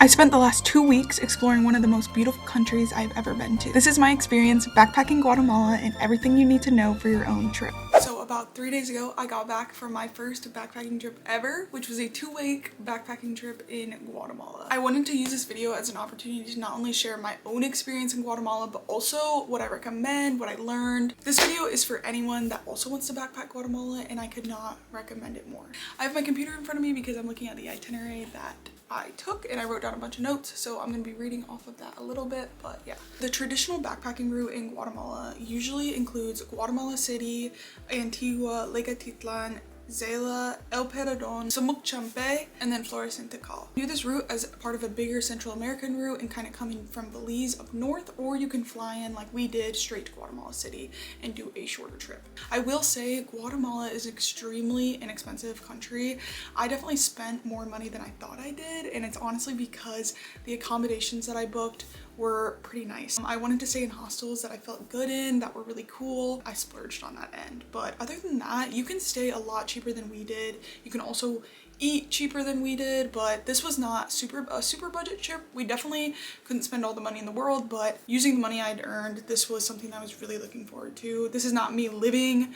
I spent the last 2 weeks exploring one of the most beautiful countries I've ever been to. This is my experience backpacking Guatemala and everything you need to know for your own trip. So about 3 days ago, I got back from my first backpacking trip ever, which was a 2-week backpacking trip in Guatemala. I wanted to use this video as an opportunity to not only share my own experience in Guatemala, but also what I recommend, what I learned. This video is for anyone that also wants to backpack Guatemala, and I could not recommend it more. I have my computer in front of me because I'm looking at the itinerary that I took, and I wrote down a bunch of notes, so I'm gonna be reading off of that a little bit, but yeah. The traditional backpacking route in Guatemala usually includes Guatemala City, Antigua, Lake Atitlan, Zela, El Perdon, Semuc Champey, and then Flore and Tikal. Do this route as part of a bigger Central American route and kind of coming from Belize up north, or you can fly in like we did straight to Guatemala City and do a shorter trip. I will say Guatemala is an extremely inexpensive country. I definitely spent more money than I thought I did, and it's honestly because the accommodations that I booked were pretty nice. I wanted to stay in hostels that I felt good in, that were really cool. I splurged on that end, but other than that, you can stay a lot cheaper than we did. You can also eat cheaper than we did, but this was not a super budget trip. We definitely couldn't spend all the money in the world, but using the money I'd earned, this was something I was really looking forward to. This is not me living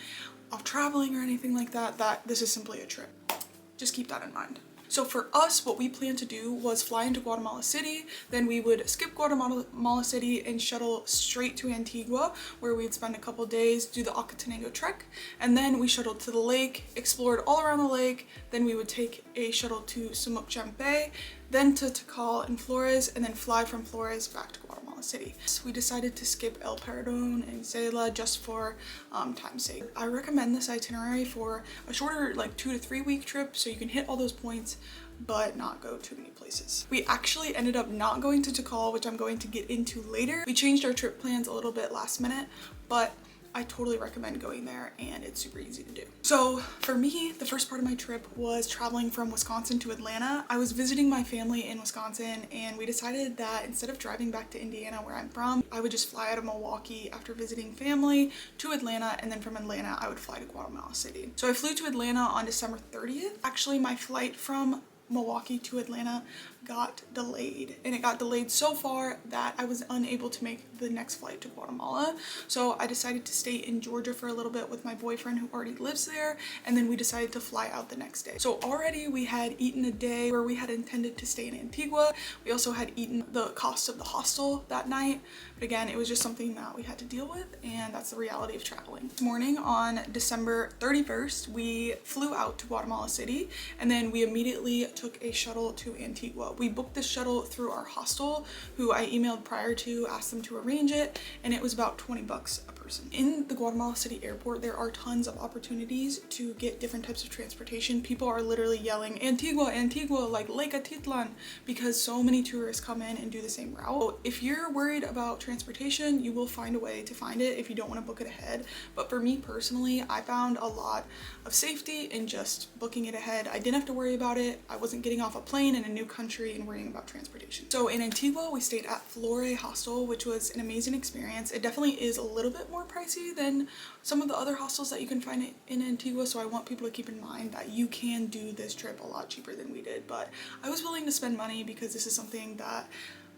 off traveling or anything like that. This is simply a trip. Just keep that in mind. So for us, what we planned to do was fly into Guatemala City, then we would skip Guatemala City and shuttle straight to Antigua, where we'd spend a couple days, do the Acatenango trek, and then we shuttled to the lake, explored all around the lake, then we would take a shuttle to Semuc Champey, then to Tikal and Flores, and then fly from Flores back to Guatemala City. So we decided to skip El Perdon and Zela just for time's sake. I recommend this itinerary for a shorter, like 2 to 3 week trip, so you can hit all those points but not go too many places. We actually ended up not going to Tikal, which I'm going to get into later. We changed our trip plans a little bit last minute, but I totally recommend going there, and it's super easy to do. So for me, the first part of my trip was traveling from Wisconsin to Atlanta. I was visiting my family in Wisconsin, and we decided that instead of driving back to Indiana, where I'm from, I would just fly out of Milwaukee after visiting family to Atlanta, and then from Atlanta, I would fly to Guatemala City. So I flew to Atlanta on December 30th. Actually, my flight from Milwaukee to Atlanta got delayed, and it got delayed so far that I was unable to make the next flight to Guatemala. So I decided to stay in Georgia for a little bit with my boyfriend who already lives there, and then we decided to fly out the next day. So already we had eaten a day where we had intended to stay in Antigua. We also had eaten the cost of the hostel that night, but again, it was just something that we had to deal with, and that's the reality of traveling. This morning on December 31st, we flew out to Guatemala City, and then we immediately took a shuttle to Antigua. We booked this shuttle through our hostel, who I emailed prior to, asked them to arrange it, and it was about 20 bucks a person. In the Guatemala City airport, there are tons of opportunities to get different types of transportation. People are literally yelling, Antigua, Antigua, like Lake Atitlan, because so many tourists come in and do the same route. So if you're worried about transportation, you will find a way to find it if you don't want to book it ahead. But for me personally, I found a lot of safety in just booking it ahead. I didn't have to worry about it. I wasn't getting off a plane in a new country and worrying about transportation. So in Antigua, we stayed at Flore Hostel, which was an amazing experience. It definitely is a little bit more pricey than some of the other hostels that you can find in Antigua, so I want people to keep in mind that you can do this trip a lot cheaper than we did, but I was willing to spend money because this is something that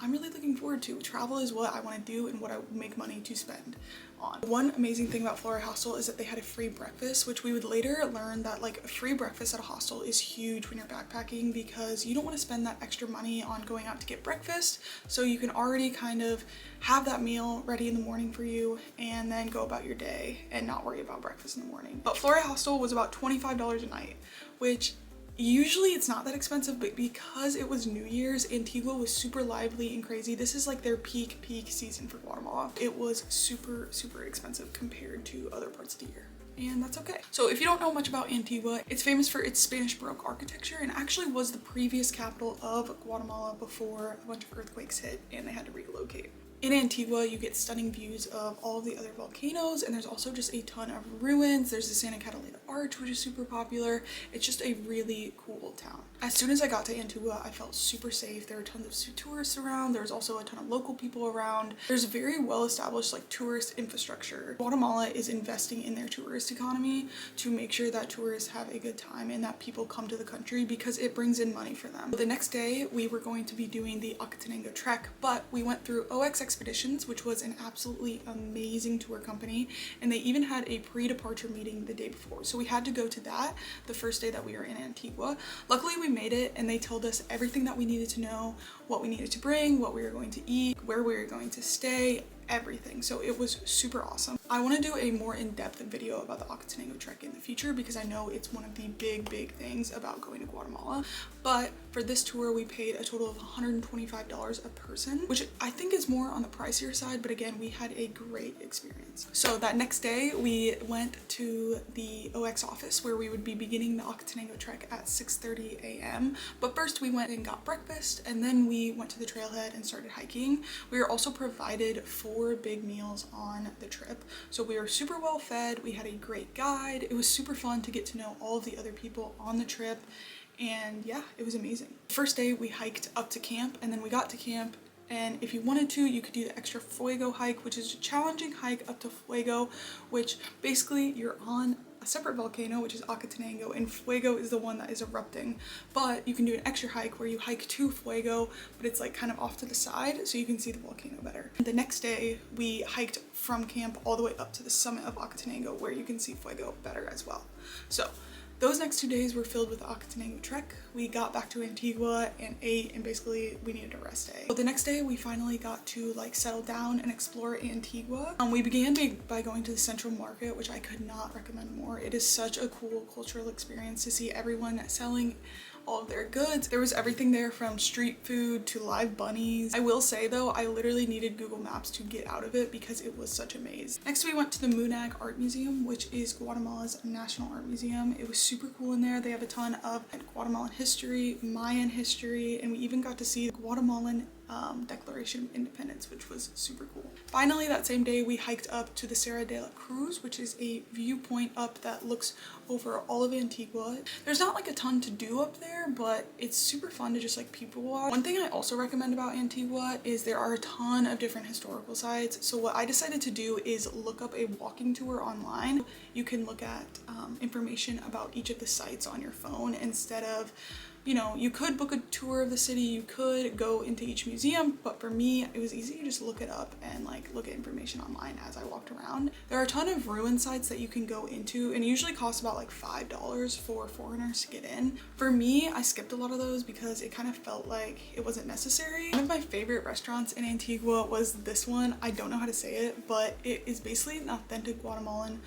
I'm really looking forward to. Travel is what I want to do and what I make money to spend on. One amazing thing about Flore Hostel is that they had a free breakfast, which we would later learn that like a free breakfast at a hostel is huge when you're backpacking, because you don't want to spend that extra money on going out to get breakfast, so you can already kind of have that meal ready in the morning for you and then go about your day and not worry about breakfast in the morning. But Flore Hostel was about $25 a night, which usually it's not that expensive, but because it was New Year's, Antigua was super lively and crazy. This is like their peak season for Guatemala. It was super expensive compared to other parts of the year, and that's okay. So if you don't know much about Antigua, it's famous for its Spanish Baroque architecture, and actually was the previous capital of Guatemala before a bunch of earthquakes hit and they had to relocate. In Antigua, you get stunning views of all of the other volcanoes, and there's also just a ton of ruins. There's the Santa Catalina Arch, which is super popular. It's just a really cool town. As soon as I got to Antigua, I felt super safe. There were tons of tourists around. There was also a ton of local people around. There's very well-established like tourist infrastructure. Guatemala is investing in their tourist economy to make sure that tourists have a good time and that people come to the country because it brings in money for them. The next day, we were going to be doing the Acatenango trek, but we went through OX Expeditions, which was an absolutely amazing tour company, and they even had a pre-departure meeting the day before. So we had to go to that the first day that we were in Antigua. Luckily, we made it, and they told us everything that we needed to know, what we needed to bring, what we were going to eat, where we were going to stay, everything. So it was super awesome. I want to do a more in-depth video about the Acatenango trek in the future because I know it's one of the big things about going to Guatemala. But for this tour, we paid a total of $125 a person, which I think is more on the pricier side, but again, we had a great experience. So that next day, we went to the OX office where we would be beginning the Acatenango trek at 6:30 a.m. But first we went and got breakfast, and then we went to the trailhead and started hiking. We were also provided 4 big meals on the trip, so we were super well fed. We had a great guide. It was super fun to get to know all of the other people on the trip, and yeah, it was amazing. First day we hiked up to camp, and then we got to camp, and if you wanted to, you could do the extra Fuego hike, which is a challenging hike up to Fuego, which basically you're on a separate volcano, which is Acatenango, and Fuego is the one that is erupting. But you can do an extra hike where you hike to Fuego, but it's like kind of off to the side so you can see the volcano better. The next day we hiked from camp all the way up to the summit of Acatenango where you can see Fuego better as well. So those next 2 days were filled with the Acatenango trek. We got back to Antigua and ate, and basically we needed a rest day. But the next day we finally got to like settle down and explore Antigua. We began by going to the Central Market, which I could not recommend more. It is such a cool cultural experience to see everyone selling all of their goods. There was everything there from street food to live bunnies. I will say though, I literally needed Google Maps to get out of it because it was such a maze. Next we went to the Munag Art Museum, which is Guatemala's national art museum. It was super cool in there. They have a ton of Guatemalan history, Mayan history, and we even got to see the Guatemalan Declaration of Independence, which was super cool. Finally, that same day, we hiked up to the Serra de la Cruz, which is a viewpoint up that looks over all of Antigua. There's not like a ton to do up there, but it's super fun to just like people watch. One thing I also recommend about Antigua is there are a ton of different historical sites. So what I decided to do is look up a walking tour online. You can look at information about each of the sites on your phone instead of, you know, you could book a tour of the city, you could go into each museum, but for me, it was easy to just look it up and like look at information online as I walked around. There are a ton of ruin sites that you can go into, and it usually costs about like $5 for foreigners to get in. For me, I skipped a lot of those because it kind of felt like it wasn't necessary. One of my favorite restaurants in Antigua was this one. I don't know how to say it, but it is basically an authentic Guatemalan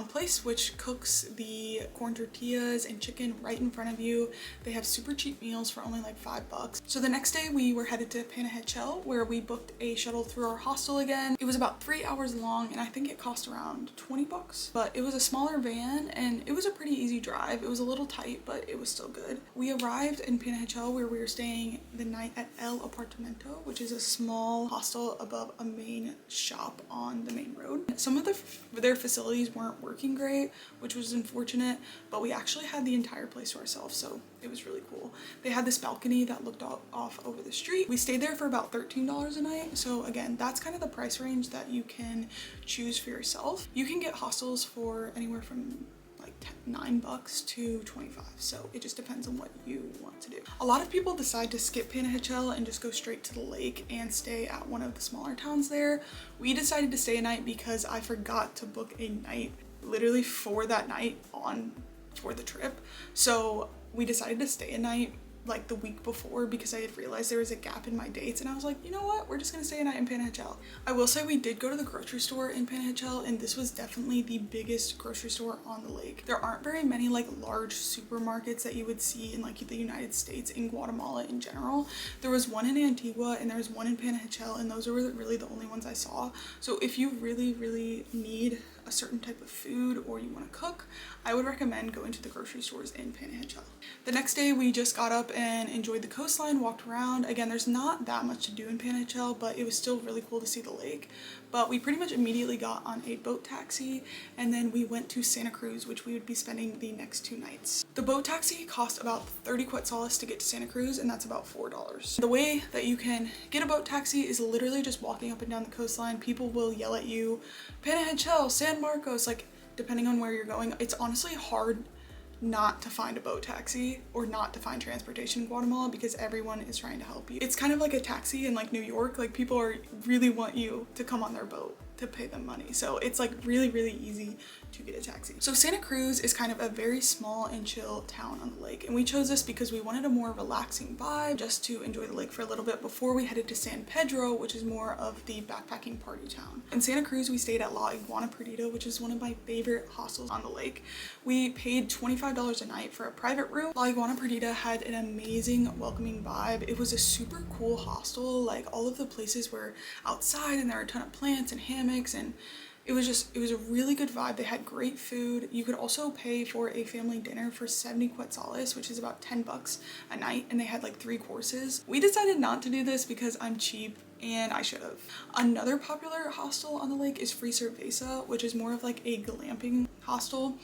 place which cooks the corn tortillas and chicken right in front of you. They have super cheap meals for only like $5. So the next day we were headed to Panajachel, where we booked a shuttle through our hostel again. It was about 3 hours long, and I think it cost around $20, but it was a smaller van and it was a pretty easy drive. It was a little tight, but it was still good. We arrived in Panajachel, where we were staying the night at El Apartamento, which is a small hostel above a main shop on the main road. Some of their facilities weren't working great, which was unfortunate, but we actually had the entire place to ourselves, so it was really cool. They had this balcony that looked off over the street. We stayed there for about $13 a night. So again, that's kind of the price range that you can choose for yourself. You can get hostels for anywhere from like $9 to $25. So it just depends on what you want to do. A lot of people decide to skip Panajachel and just go straight to the lake and stay at one of the smaller towns there. We decided to stay a night because I forgot to book a night literally for that night for the trip. So we decided to stay a night like the week before because I had realized there was a gap in my dates, and I was like, you know what, we're just gonna stay a night in Panajachel. I will say we did go to the grocery store in Panajachel, and this was definitely the biggest grocery store on the lake. There aren't very many like large supermarkets that you would see in like the United States, in Guatemala in general. There was one in Antigua and there was one in Panajachel, and those were really the only ones I saw. So if you really need a certain type of food or you want to cook, I would recommend going to the grocery stores in Panajachel. The next day we just got up and enjoyed the coastline, walked around. Again, there's not that much to do in Panajachel, but it was still really cool to see the lake. But we pretty much immediately got on a boat taxi and then we went to Santa Cruz, which we would be spending the next 2 nights. The boat taxi cost about 30 quetzales to get to Santa Cruz, and that's about $4. The way that you can get a boat taxi is literally just walking up and down the coastline. People will yell at you, Panajachel, San Marcos, like depending on where you're going. It's honestly hard not to find a boat taxi or not to find transportation in Guatemala because everyone is trying to help you. It's kind of like a taxi in like New York, like people really want you to come on their boat to pay them money. So it's like really easy to get a taxi. So Santa Cruz is kind of a very small and chill town on the lake, and we chose this because we wanted a more relaxing vibe just to enjoy the lake for a little bit before we headed to San Pedro, which is more of the backpacking party town. In Santa Cruz we stayed at La Iguana Perdida, which is one of my favorite hostels on the lake. We paid $25 a night for a private room. La Iguana Perdida had an amazing welcoming vibe. It was a super cool hostel. Like all of the places were outside and there were a ton of plants and hammocks, and it was a really good vibe. They had great food. You could also pay for a family dinner for 70 quetzales, which is about 10 bucks a night, and they had like 3 courses. We decided not to do this because I'm cheap and I should have. Another popular hostel on the lake is Free Cerveza, which is more of like a glamping hostel.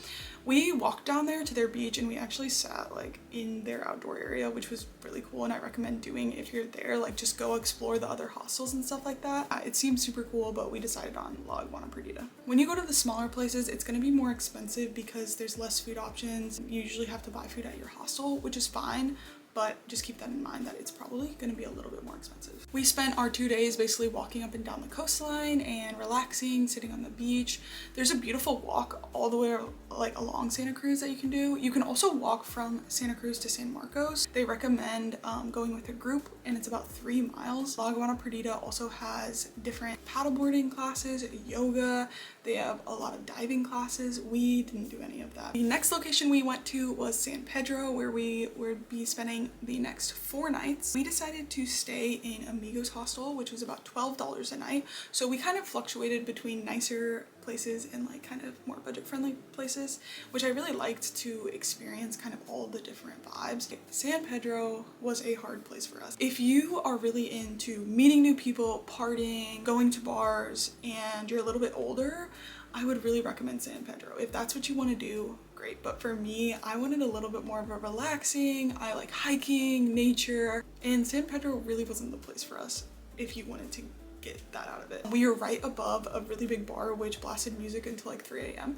We walked down there to their beach and we actually sat like in their outdoor area, which was really cool, and I recommend doing if you're there. Like just go explore the other hostels and stuff like that. It seemed super cool, but we decided on La Iguana Perdida. When you go to the smaller places, it's going to be more expensive because there's less food options. You usually have to buy food at your hostel, which is fine, but just keep that in mind that it's probably going to be a little bit more expensive. We spent our 2 days basically walking up and down the coastline and relaxing, sitting on the beach. There's a beautiful walk all the way like along Santa Cruz that you can do. You can also walk from Santa Cruz to San Marcos. They recommend going with a group, and it's about 3 miles. La Iguana Perdida also has different paddleboarding classes, yoga. They have a lot of diving classes. We didn't do any of that. The next location we went to was San Pedro, where we would be spending the next 4 nights. We decided to stay in Amigos hostel, which was about $12 a night. So we kind of fluctuated between nicer places and like kind of more budget-friendly places, which I really liked to experience kind of all the different vibes. San Pedro was a hard place for us. If you are really into meeting new people, partying, going to bars, and you're a little bit older, I would really recommend San Pedro. If that's what you want to do, great. But for me, I wanted a little bit more of a relaxing, I like hiking, nature, and San Pedro really wasn't the place for us if you wanted to get that out of it. We were right above a really big bar which blasted music until like 3 a.m.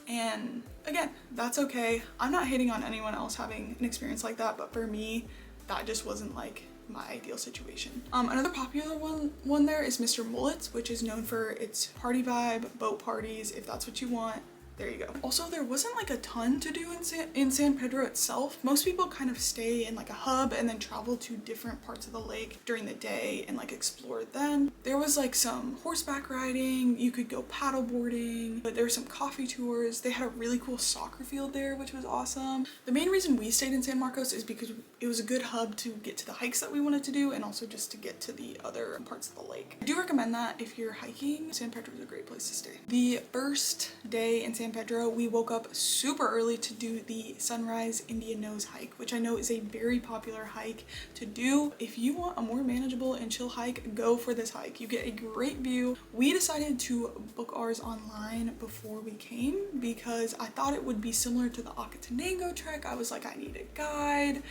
and again, that's okay. I'm not hating on anyone else having an experience like that, but for me, that just wasn't like my ideal situation. Another popular one there is Mr. Mullet's, which is known for its party vibe, boat parties. If that's what you want, there you go. Also, there wasn't like a ton to do in San Pedro itself. Most people kind of stay in like a hub and then travel to different parts of the lake during the day and like explore them. There was like some horseback riding, you could go paddle boarding, but there were some coffee tours. They had a really cool soccer field there, which was awesome. The main reason we stayed in San Marcos is because it was a good hub to get to the hikes that we wanted to do and also just to get to the other parts of the lake. I do recommend that if you're hiking. San Pedro is a great place to stay. The first day in San Pedro, we woke up super early to do the Sunrise Indian Nose hike, which I know is a very popular hike to do. If you want a more manageable and chill hike, go for this hike. You get a great view. We decided to book ours online before we came because I thought it would be similar to the Acatenango trek. I was like, I need a guide.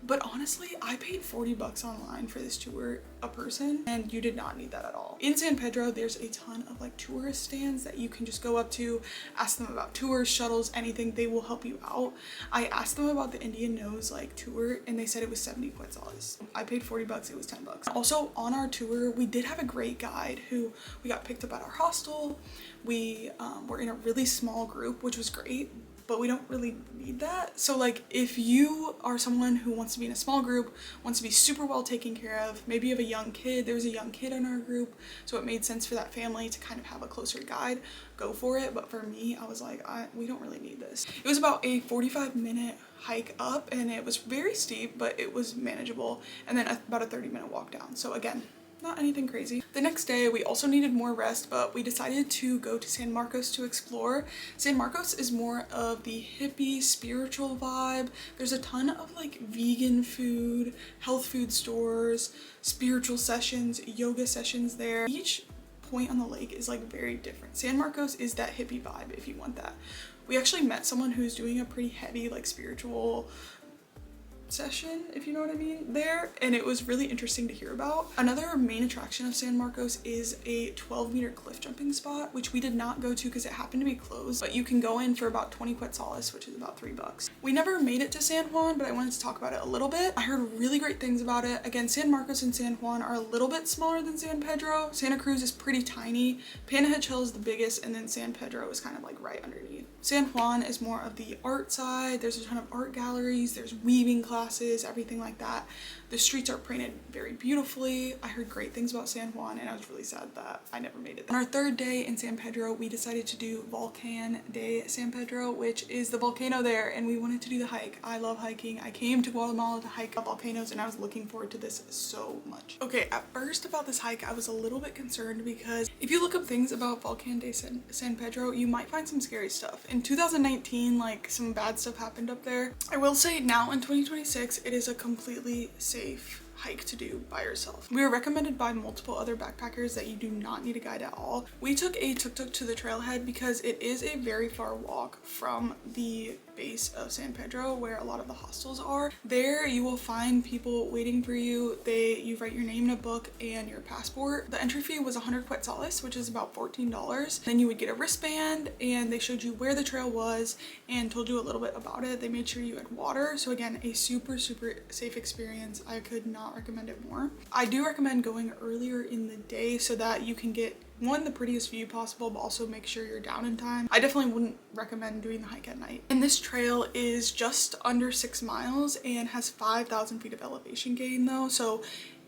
But honestly, I paid 40 bucks online for this tour a person, and you did not need that at all. In San Pedro, there's a ton of like tourist stands that you can just go up to, ask them about tours, shuttles, anything. They will help you out. I asked them about the Indian Nose like tour, and they said it was 70 quetzales. I paid 40 bucks, it was 10 bucks. Also, on our tour, we did have a great guide who we got picked up at our hostel. We were in a really small group, which was great, but we don't really need that. So like if you are someone who wants to be in a small group, wants to be super well taken care of, maybe you have a young kid, there was a young kid in our group, so it made sense for that family to kind of have a closer guide, go for it. But for me, I was like, we don't really need this. It was about a 45-minute hike up, and it was very steep, but it was manageable, and then about a 30-minute walk down. So again, not anything crazy. The next day we also needed more rest, but we decided to go to San Marcos to explore. San Marcos is more of the hippie spiritual vibe. There's a ton of like vegan food, health food stores, spiritual sessions, yoga sessions there. Each point on the lake is like very different. San Marcos is that hippie vibe if you want that. We actually met someone who's doing a pretty heavy like spiritual session, if you know what I mean, there, and it was really interesting to hear about. Another main attraction of San Marcos is a 12-meter cliff jumping spot, which we did not go to because it happened to be closed, but you can go in for about 20 quetzales, which is about $3. We never made it to San Juan, but I wanted to talk about it a little bit. I heard really great things about it. Again, San Marcos and San Juan are a little bit smaller than San Pedro. Santa Cruz is pretty tiny. Panajachel is the biggest, and then San Pedro is kind of like right underneath. San Juan is more of the art side. There's a ton of art galleries, there's weaving classes, everything like that. The streets are painted very beautifully. I heard great things about San Juan, and I was really sad that I never made it. On our third day in San Pedro, we decided to do Volcan de San Pedro, which is the volcano there, and we wanted to do the hike. I love hiking. I came to Guatemala to hike volcanoes, and I was looking forward to this so much. Okay, at first about this hike, I was a little bit concerned because if you look up things about Volcan de San Pedro, you might find some scary stuff. In 2019, like some bad stuff happened up there. I will say now in 2026, it is a completely safe hike to do by yourself. We were recommended by multiple other backpackers that you do not need a guide at all. We took a tuk-tuk to the trailhead because it is a very far walk from the base of San Pedro where a lot of the hostels are. There you will find people waiting for you. You write your name in a book and your passport. The entry fee was 100 quetzales, which is about $14. Then you would get a wristband, and they showed you where the trail was and told you a little bit about it. They made sure you had water. So again, a super safe experience. I could not recommend it more. I do recommend going earlier in the day so that you can get the prettiest view possible, but also make sure you're down in time. I definitely wouldn't recommend doing the hike at night. And this trail is just under 6 miles and has 5,000 feet of elevation gain though, so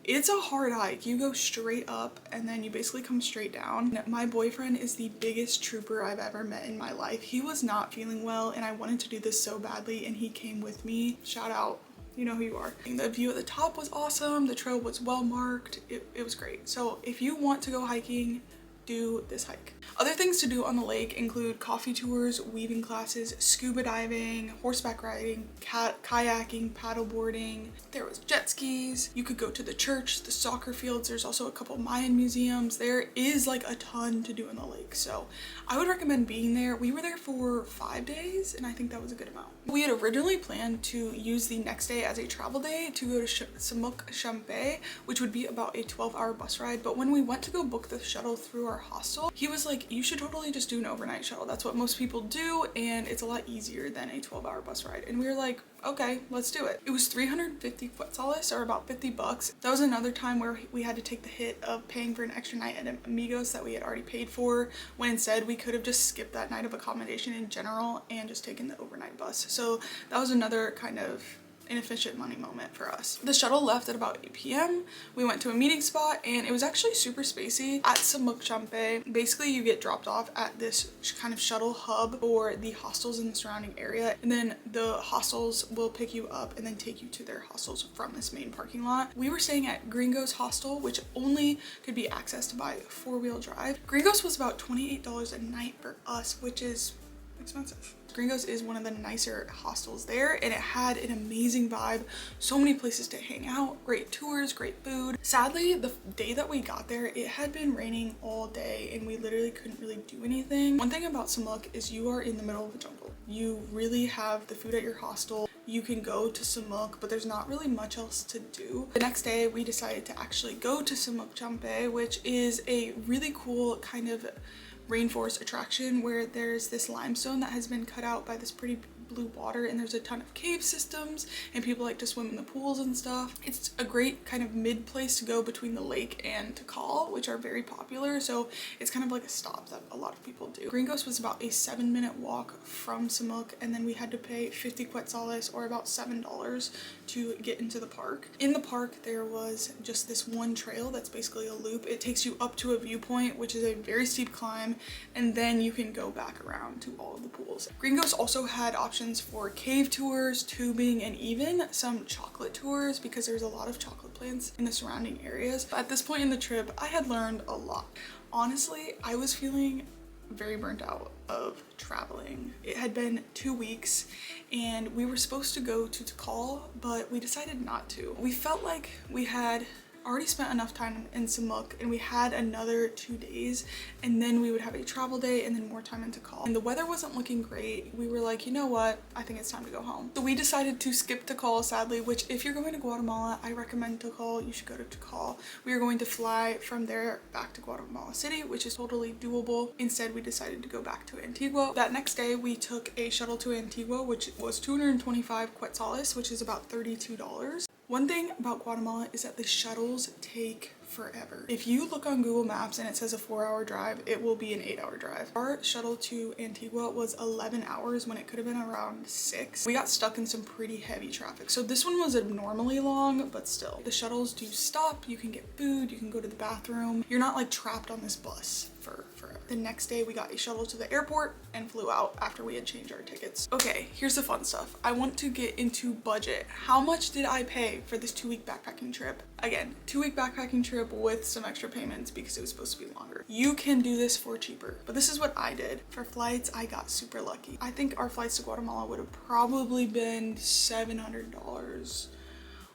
it's a hard hike. You go straight up and then you basically come straight down. My boyfriend is the biggest trooper I've ever met in my life. He was not feeling well and I wanted to do this so badly, and he came with me. Shout out, you know who you are. The view at the top was awesome. The trail was well marked. It was great. So if you want to go hiking, do this hike. Other things to do on the lake include coffee tours, weaving classes, scuba diving, horseback riding, kayaking, paddleboarding. There was jet skis. You could go to the church, the soccer fields. There's also a couple Mayan museums. There is like a ton to do in the lake, so I would recommend being there. We were there for 5 days, and I think that was a good amount. We had originally planned to use the next day as a travel day to go to Semuc Champey, which would be about a 12-hour bus ride, but when we went to go book the shuttle through our hostel, he was like, you should totally just do an overnight shuttle. That's what most people do, and it's a lot easier than a 12-hour bus ride. And we were like, okay, let's do it. It was 350 quetzales, or about $50. That was another time where we had to take the hit of paying for an extra night at Amigos that we had already paid for, when instead we could have just skipped that night of accommodation in general and just taken the overnight bus. So that was another kind of inefficient money moment for us. The shuttle left at about 8 p.m. We went to a meeting spot, and it was actually super spacey. At Semuc Champey, basically you get dropped off at this kind of shuttle hub for the hostels in the surrounding area, and then the hostels will pick you up and then take you to their hostels from this main parking lot. We were staying at Greengo's hostel, which only could be accessed by 4-wheel drive. Greengo's was about $28 a night for us, which is expensive. Greengo's is one of the nicer hostels there, and it had an amazing vibe, so many places to hang out, great tours, great food. Sadly, the day that we got there, it had been raining all day and we literally couldn't really do anything. One thing about Semuc is you are in the middle of the jungle. You really have the food at your hostel. You can go to Semuc, but there's not really much else to do. The next day, we decided to actually go to Semuc Champey, which is a really cool kind of rainforest attraction where there's this limestone that has been cut out by this pretty blue water, and there's a ton of cave systems and people like to swim in the pools and stuff. It's a great kind of mid place to go between the lake and Tikal, which are very popular, so it's kind of like a stop that a lot of people do. Greengo's was about a 7-minute walk from Semuc, and then we had to pay 50 quetzales, or about $7, to get into the park. In the park there was just this one trail that's basically a loop. It takes you up to a viewpoint, which is a very steep climb, and then you can go back around to all of the pools. Greengo's also had options options for cave tours, tubing, and even some chocolate tours because there's a lot of chocolate plants in the surrounding areas. But at this point in the trip, I had learned a lot. Honestly, I was feeling very burnt out of traveling. It had been 2 weeks and we were supposed to go to Tikal, but we decided not to. We felt like we had already spent enough time in Semuc and we had another 2 days and then we would have a travel day and then more time in Tikal. And the weather wasn't looking great. We were like, you know what? I think it's time to go home. So we decided to skip Tikal, sadly, which if you're going to Guatemala, I recommend Tikal. You should go to Tikal. We are going to fly from there back to Guatemala City, which is totally doable. Instead, we decided to go back to Antigua. That next day, we took a shuttle to Antigua, which was 225 quetzales, which is about $32. One thing about Guatemala is that the shuttles take forever. If you look on Google Maps and it says a 4-hour drive, it will be an 8-hour drive. Our shuttle to Antigua was 11 hours when it could have been around 6. We got stuck in some pretty heavy traffic. So this one was abnormally long, but still. The shuttles do stop, you can get food, you can go to the bathroom. You're not like trapped on this bus for forever. The next day we got a shuttle to the airport and flew out after we had changed our tickets. Okay, here's the fun stuff. I want to get into budget. How much did I pay for this 2-week backpacking trip? Again, 2-week backpacking trip with some extra payments because it was supposed to be longer. You can do this for cheaper, but this is what I did. For flights, I got super lucky. I think our flights to Guatemala would have probably been $700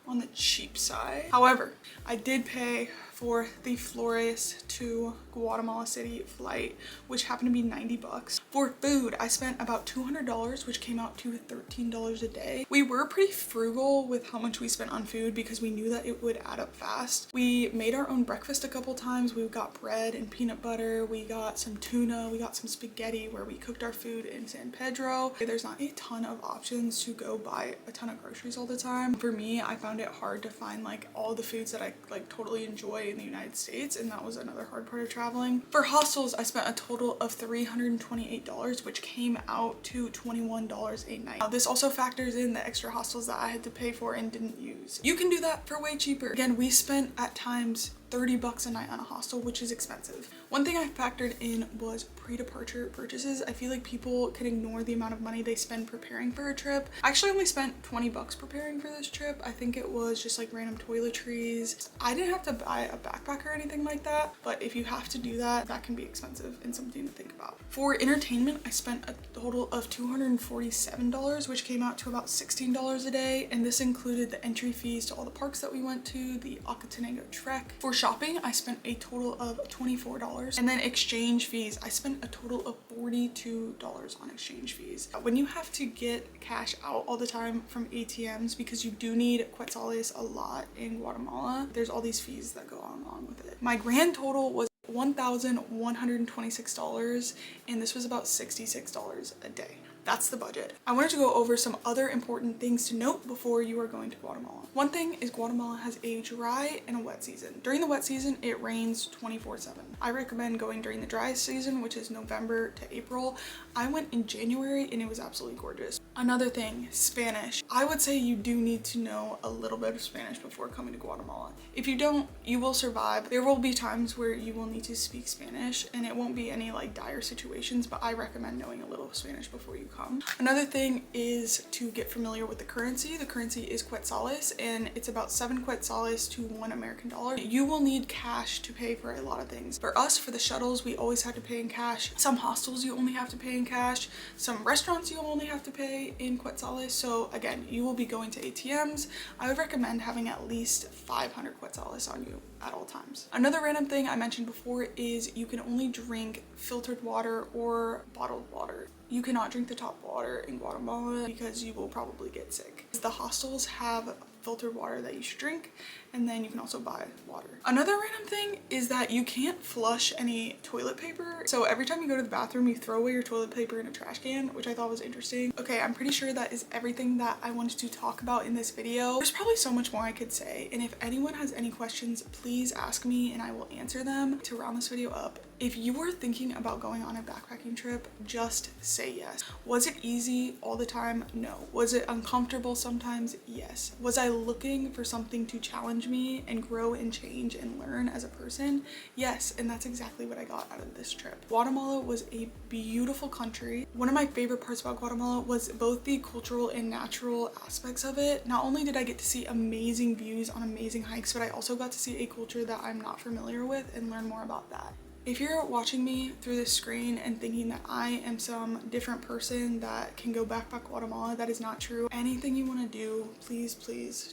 on the cheap side. However, I did pay for the Flore to Guatemala City flight, which happened to be 90 bucks. For food, I spent about $200, which came out to $13 a day. We were pretty frugal with how much we spent on food because we knew that it would add up fast. We made our own breakfast a couple times. We got bread and peanut butter. We got some tuna. We got some spaghetti where we cooked our food in San Pedro. There's not a ton of options to go buy a ton of groceries all the time. For me, I found it hard to find like all the foods that I like totally enjoy in the United States, and that was another hard part of traveling. For hostels, I spent a total of $328, which came out to $21 a night. Now, this also factors in the extra hostels that I had to pay for and didn't use. You can do that for way cheaper. Again, we spent at times 30 bucks a night on a hostel, which is expensive. One thing I factored in was pre-departure purchases. I feel like people can ignore the amount of money they spend preparing for a trip. I actually only spent 20 bucks preparing for this trip. I think it was just like random toiletries. I didn't have to buy a backpack or anything like that, but if you have to do that, that can be expensive and something to think about. For entertainment, I spent a total of $247, which came out to about $16 a day, and this included the entry fees to all the parks that we went to, the Acatenango trek. For shopping, I spent a total of $24, and then exchange fees, I spent a total of $42 on exchange fees. When you have to get cash out all the time from ATMs, because you do need quetzales a lot in Guatemala, there's all these fees that go along with it. My grand total was $1,126, and this was about $66 a day. That's the budget. I wanted to go over some other important things to note before you are going to Guatemala. One thing is Guatemala has a dry and a wet season. During the wet season, it rains 24/7. I recommend going during the dry season, which is November to April. I went in January and it was absolutely gorgeous. Another thing, Spanish. I would say you do need to know a little bit of Spanish before coming to Guatemala. If you don't, you will survive. There will be times where you will need to speak Spanish and it won't be any like dire situations, but I recommend knowing a little Spanish before you come. Another thing is to get familiar with the currency. The currency is quetzales and it's about 7 quetzales to $1 American dollar. You will need cash to pay for a lot of things. For us, for the shuttles, we always had to pay in cash. Some hostels you only have to pay in cash. Some restaurants you only have to pay in quetzales. So again, you will be going to ATMs. I would recommend having at least 500 quetzales on you at all times. Another random thing I mentioned before is you can only drink filtered water or bottled water. You cannot drink the tap water in Guatemala because you will probably get sick. The hostels have filtered water that you should drink, and then you can also buy water. Another random thing is that you can't flush any toilet paper. So every time you go to the bathroom, you throw away your toilet paper in a trash can, which I thought was interesting. Okay, I'm pretty sure that is everything that I wanted to talk about in this video. There's probably so much more I could say, and if anyone has any questions, please ask me and I will answer them. To round this video up, if you were thinking about going on a backpacking trip, just say yes. Was it easy all the time? No. Was it uncomfortable sometimes? Yes. Was I looking for something to challenge challenge me and grow and change and learn as a person. Yes, and that's exactly what I got out of this trip. Guatemala was a beautiful country. One of my favorite parts about Guatemala was both the cultural and natural aspects of it. Not only did I get to see amazing views on amazing hikes, but I also got to see a culture that I'm not familiar with and learn more about that. If you're watching me through this screen and thinking that I am some different person that can go backpack Guatemala, that is not true. Anything you want to do, please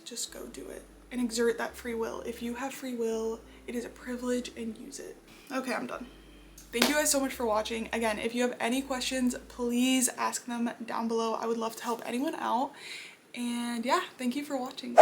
just go do it and exert that free will. If you have free will, it is a privilege, and use it. Okay, I'm done. Thank you guys so much for watching. Again, if you have any questions, please ask them down below. I would love to help anyone out. And yeah, thank you for watching.